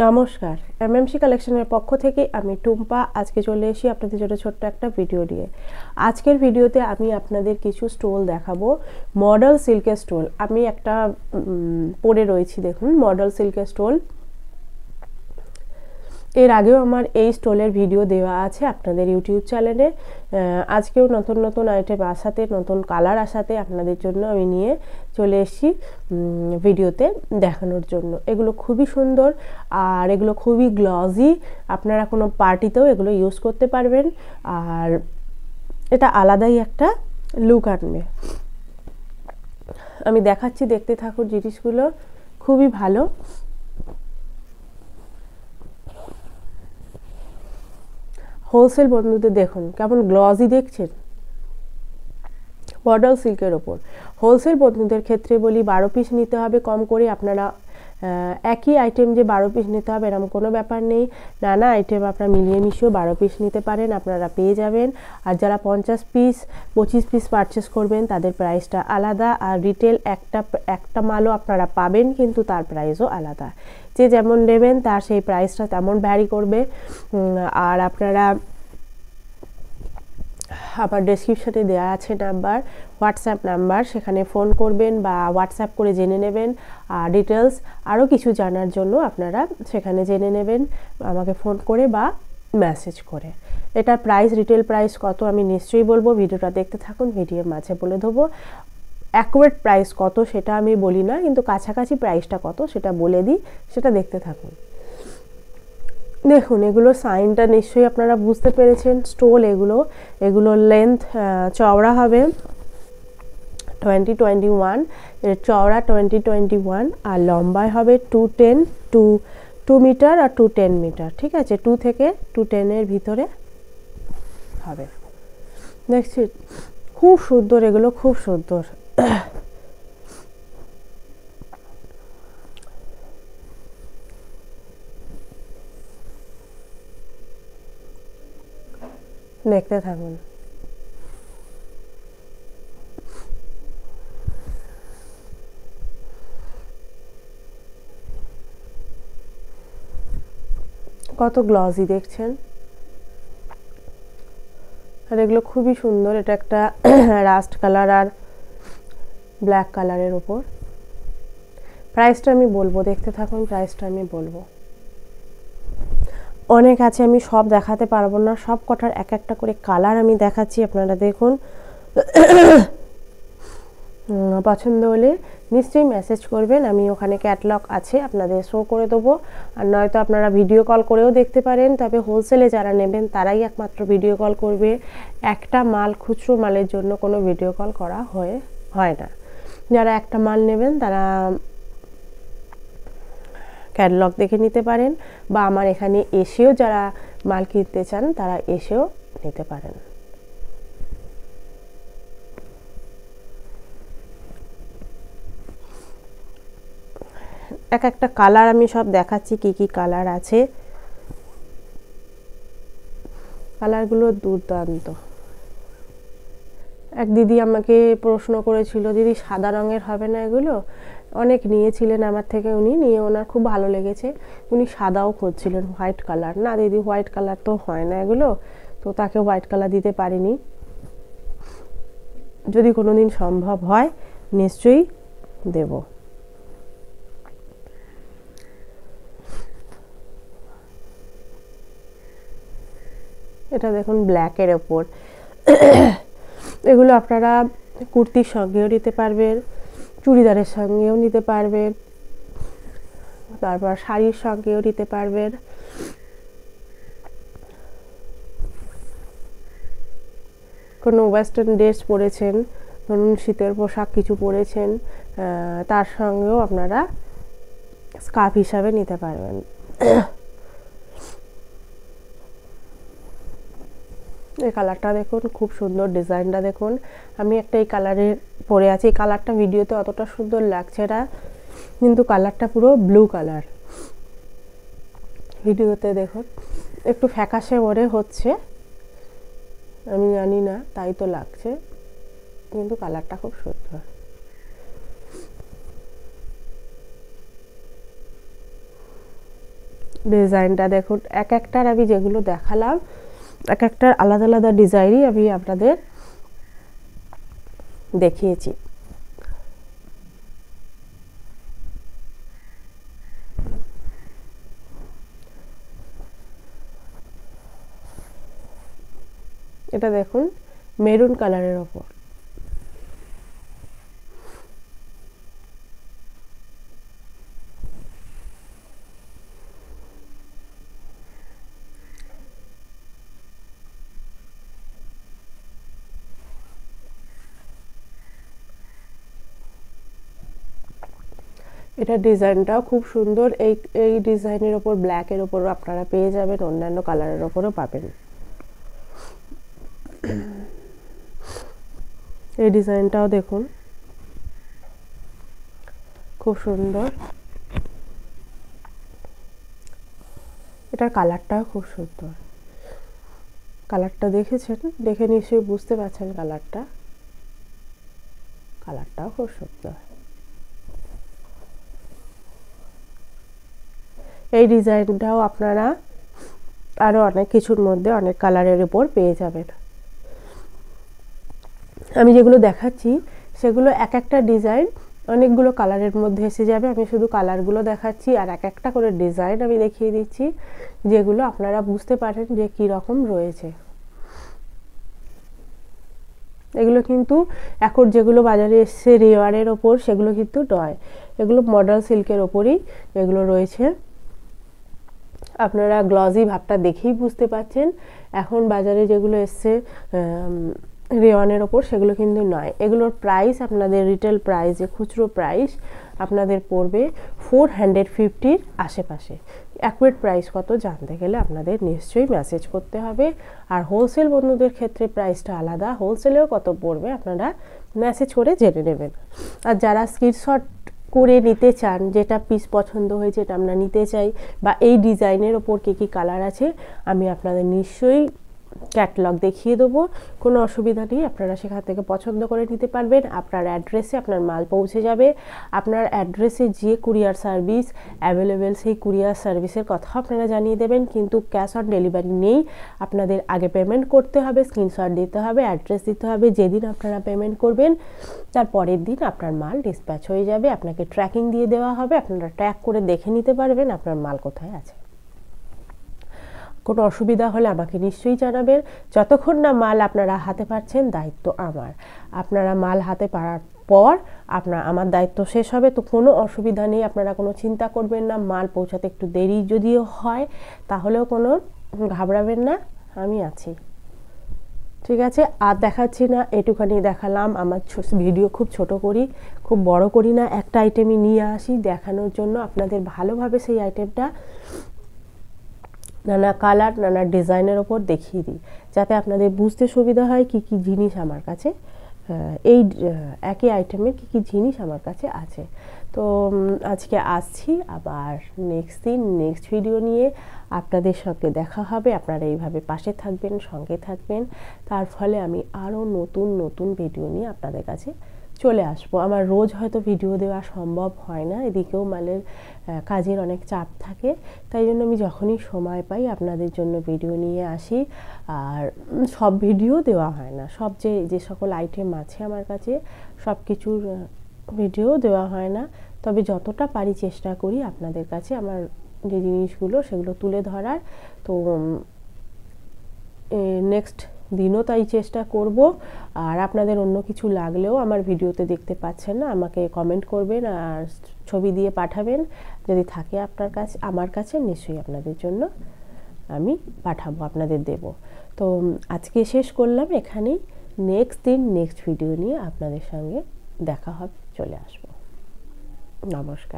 নমস্কার, এমএমসি কালেকশনের পক্ষ থেকে আমি টুম্পা আজকে চলে এসেছি আপনাদের জন্য ছোট্ট একটা ভিডিও নিয়ে। আজকের ভিডিওতে আমি আপনাদের কিছু স্টোল দেখাবো, মডেল সিল্কের স্টোল। আমি একটা পরে রয়েছি, দেখুন মডেল সিল্কের স্টোল। এর আগেও আমার এই স্টোলের ভিডিও দেওয়া আছে আপনাদের ইউটিউব চ্যানেলে। আজকেও নতুন নতুন আইটেম আসাতে, নতুন কালার আসাতে আপনাদের জন্য আমি নিয়ে চলে এসেছি ভিডিওতে দেখানোর জন্য। এগুলো খুবই সুন্দর আর এগুলো খুবই গ্লজি, আপনারা কোনো পার্টিতেও এগুলো ইউজ করতে পারবেন আর এটা আলাদাই একটা লুক আনবে। আমি দেখাচ্ছি, দেখতে থাকুন, জিনিসগুলো খুবই ভালো। হোলসেল বন্ধুদের দেখুন কেমন গ্লজি দেখছেন, মডেল সিল্কের ওপর। হোলসেল বন্ধুদের ক্ষেত্রে বলি 12 পিস নিতে হবে কম করে। আপনারা একই আইটেম যে 12 পিস নিতে হবে এরকম কোনো ব্যাপার নেই, নানা আইটেম আপনারা মিলিয়ে মিশিয়েও 12 পিস নিতে পারেন, আপনারা পেয়ে যাবেন। আর যারা 50 পিস 25 পিস পারচেস করবেন তাদের প্রাইসটা আলাদা, আর রিটেল একটা মালও আপনারা পাবেন কিন্তু তার প্রাইসও আলাদা। যে যেমন নেবেন তার সেই প্রাইসটা তেমন ভ্যারি করবে। আর আপনারা আমার ডেসক্রিপশনে দেওয়া আছে নাম্বার, হোয়াটসঅ্যাপ নাম্বার, সেখানে ফোন করবেন বা হোয়াটসঅ্যাপ করে জেনে নেবেন। আর ডিটেলস আরও কিছু জানার জন্য আপনারা সেখানে জেনে নেবেন আমাকে ফোন করে বা মেসেজ করে। এটার প্রাইস, রিটেল প্রাইস কত আমি নিশ্চয়ই বলবো, ভিডিওটা দেখতে থাকুন, ভিডিওর মাঝে বলে দেবো। অ্যাকুরেট প্রাইস কত সেটা আমি বলি না, কিন্তু কাছাকাছি প্রাইসটা কত সেটা বলে দিই, সেটা দেখতে থাকুন। দেখুন এগুলো সাইনটা নিশ্চয়ই আপনারা বুঝতে পেরেছেন। স্টোল এগুলোর লেন্থ চওড়া হবে 20-21, এর চওড়া 20-21 আর লম্বায় হবে 2 মিটার আর 210 মিটার, ঠিক আছে, 2 থেকে 210 ভিতরে হবে। দেখছি খুব সুন্দর, এগুলো খুব সুন্দর। দেখতে থাকুন। কত গ্লজি দেখছেন, আর এগুলো খুবই সুন্দর। এটা একটা রাস্ট কালার আর ব্ল্যাক কালারের ওপর। প্রাইসটা আমি বলবো, দেখতে থাকুন, প্রাইসটা আমি বলবো। অনেক আছে, আমি সব দেখাতে পারবো না, সব কটার এক একটা করে কালার আমি দেখাচ্ছি, আপনারা দেখুন। পছন্দ হলে নিশ্চয়ই মেসেজ করবেন, আমি ওখানে ক্যাটালগ আছে আপনাদের শো করে দেবো। আর নয়তো আপনারা ভিডিও কল করেও দেখতে পারেন, তবে হোলসেলে যারা নেবেন তারাই একমাত্র ভিডিও কল করবে। একটা মাল, খুচরো মালের জন্য কোনো ভিডিও কল করা হয় না। যারা একটা মাল নেবেন তারা ক্যাটালগ দেখে নিতে পারেন, বা আমার এখানে এসেও যারা মাল কিনতে চান তারা এসেও নিতে পারেন। এক একটা কালার আমি সব দেখাচ্ছি, কি কি কালার আছে। কালারগুলো দুর্দান্ত। এক দিদি আমাকে প্রশ্ন করেছিল, দিদি সাদা রঙের হবে না এগুলো? অনেক নিয়েছিলেন আমার থেকে, উনি নিয়ে ওনার খুব ভালো লেগেছে, উনি সাদাও খুঁজছিলেন, হোয়াইট কালার। না দিদি, হোয়াইট কালার তো হয় না এগুলো, তো তাকে হোয়াইট কালার দিতে পারিনি। যদি কোনো দিন সম্ভব হয় নিশ্চয়ই দেব। এটা দেখুন ব্ল্যাকের ওপর। এগুলো আপনারা কুর্তির সঙ্গেও নিতে পারবেন, চুড়িদারের সঙ্গেও নিতে পারবেন, তারপর শাড়ির সঙ্গেও নিতে পারবেন। কোনো ওয়েস্টার্ন ড্রেস পরেছেন, ধরুন শীতের পোশাক কিছু পরেছেন, তার সঙ্গেও আপনারা স্কার্ফ হিসাবে নিতে পারবেন। এই কালারটা দেখুন, খুব সুন্দর ডিজাইনটা দেখুন। আমি একটা এই কালারের পরে আছি, এই কালারটা ভিডিওতে অতটা সুন্দর লাগছে না, কিন্তু কালারটা পুরো ব্লু কালার। ভিডিওতে দেখুন একটু ফ্যাকাশে মনে হচ্ছে, আমি জানি না, তাই তো লাগছে, কিন্তু কালারটা খুব সুন্দর। ডিজাইনটা দেখুন, এক একটার আমি যেগুলো দেখালাম এক একটার আলাদা আলাদা ডিজাইনই আমি আপনাদের দেখিয়েছি। এটা দেখুন মেরুন কালারের ওপর, এটা ডিজাইনটাও খুব সুন্দর। এই ডিজাইনের ওপর ব্ল্যাকের ওপরও আপনারা পেয়ে যাবেন, অন্যান্য কালারের ওপরও পাবেন। এই ডিজাইনটাও দেখুন খুব সুন্দর, এটার কালারটাও খুব সুন্দর। কালারটা দেখেছেন, দেখে নিশ্চয়ই বুঝতে পারছেন কালারটাও খুব সুন্দর। এই ডিজাইনটাও আপনারা আরো অনেক কিছুর মধ্যে অনেক কালারের উপর পেয়ে যাবেন। আমি যেগুলো দেখাচ্ছি সেগুলো এক একটা ডিজাইন অনেকগুলো কালারের মধ্যে এসে যাবে। আমি শুধু কালারগুলো দেখাচ্ছি আর এক একটা করে ডিজাইন আমি দেখিয়ে দিচ্ছি, যেগুলো আপনারা বুঝতে পারেন যে কি রকম রয়েছে। এগুলো কিন্তু এখন যেগুলো বাজারে এসছে রেওয়ারের ওপর, সেগুলো কিন্তু নয়, এগুলো মডেল সিল্কের ওপরই এগুলো রয়েছে। আপনারা গ্লজি ভাবটা দেখেই বুঝতে পাচ্ছেন। এখন বাজারে যেগুলো এসছে রেওয়ানের ওপর, সেগুলো কিন্তু নয়। এগুলোর প্রাইস আপনাদের রিটেল প্রাইসে, খুচরো প্রাইস আপনাদের পড়বে 450-র আশেপাশে। অ্যাকুরেট প্রাইস কত জানতে গেলে আপনাদের নিশ্চয়ই মেসেজ করতে হবে। আর হোলসেল বন্ধুদের ক্ষেত্রে প্রাইসটা আলাদা, হোলসেলেও কত পড়বে আপনারা মেসেজ করে জেনে নেবেন। আর যারা স্ক্রিনশট করে নিতে চান, যেটা পিস পছন্দ হয়েছে এটা আমরা নিতে চাই, বা এই ডিজাইনের ওপর কী কী কালার আছে, আমি আপনাদের নিশ্চয়ই ক্যাটালগ দেখিয়ে দেবো, কোনো অসুবিধা নেই। আপনারা সেখান থেকে পছন্দ করে নিতে পারবেন। আপনার অ্যাড্রেসে আপনার মাল পৌঁছে যাবে। আপনার অ্যাড্রেসে যে কুরিয়ার সার্ভিস অ্যাভেলেবেল, সেই কুরিয়ার সার্ভিসের কথা আপনারা জানিয়ে দেবেন। কিন্তু ক্যাশ অন ডেলিভারি নেই, আপনাদের আগে পেমেন্ট করতে হবে, স্ক্রিনশট দিতে হবে, অ্যাড্রেস দিতে হবে। যেদিন আপনারা পেমেন্ট করবেন তার পরের দিন আপনার মাল ডিসপ্যাচ হয়ে যাবে। আপনাকে ট্র্যাকিং দিয়ে দেওয়া হবে, আপনারা ট্র্যাক করে দেখে নিতে পারবেন আপনার মাল কোথায় আছে। কোনো অসুবিধা হলে আমাকে নিশ্চয়ই জানাবেন। যতক্ষণ না মাল আপনারা হাতে পাচ্ছেন দায়িত্ব আমার। আপনারা মাল হাতে পাওয়ার পর আমার দায়িত্ব শেষ হবে, তো কোনো অসুবিধা নেই, আপনারা কোনো চিন্তা করবেন না। মাল পৌঁছাতে একটু দেরি যদিও হয় তাহলেও কোনো ঘাবড়াবেন না, আমি আছি। ঠিক আছে, আর দেখাচ্ছি না, এটুখানি দেখালাম। আমার ভিডিও খুব ছোট করি, খুব বড় করি না। একটা আইটেমই নিয়ে আসি দেখানোর জন্য, আপনাদের ভালোভাবে সেই আইটেমটা নানা কালার নানা ডিজাইনের ওপর দেখিয়ে দিই, যাতে আপনাদের বুঝতে সুবিধা হয় কি কি জিনিস আমার কাছে, এই একই আইটেমের কি কি জিনিস আমার কাছে আছে। তো আজকে আসছি, আবার নেক্সট দিন নেক্সট ভিডিও নিয়ে আপনাদের সঙ্গে দেখা হবে। আপনারা এইভাবে পাশে থাকবেন, সঙ্গে থাকবেন, তার ফলে আমি আরও নতুন নতুন ভিডিও নিয়ে আপনাদের কাছে চলে আসবো। আমার রোজ হয়তো ভিডিও দেওয়া সম্ভব হয় না, এদিকেও মালের কাজের অনেক চাপ থাকে, তাই জন্য আমি যখনই সময় পাই আপনাদের জন্য ভিডিও নিয়ে আসি। আর সব ভিডিও দেওয়া হয় না, সব যে সকল আইটেম আছে আমার কাছে সব কিছুর ভিডিও দেওয়া হয় না, তবে যতটা পারি চেষ্টা করি আপনাদের কাছে আমার যে জিনিসগুলো সেগুলো তুলে ধরার। তো নেক্সট দিনও তাই চেষ্টা করব। আর আপনাদের অন্য কিছু লাগলেও আমার ভিডিওতে দেখতে পাচ্ছেন না, আমাকে কমেন্ট করবেন আর ছবি দিয়ে পাঠাবেন। যদি থাকে আপনার কাছে, আমার কাছে, নিশ্চয়ই আপনাদের জন্য আমি পাঠাবো, আপনাদের দেব। তো আজকে শেষ করলাম এখানেই। নেক্সট দিন নেক্সট ভিডিও নিয়ে আপনাদের সঙ্গে দেখা হবে, চলে আসবো। নমস্কার।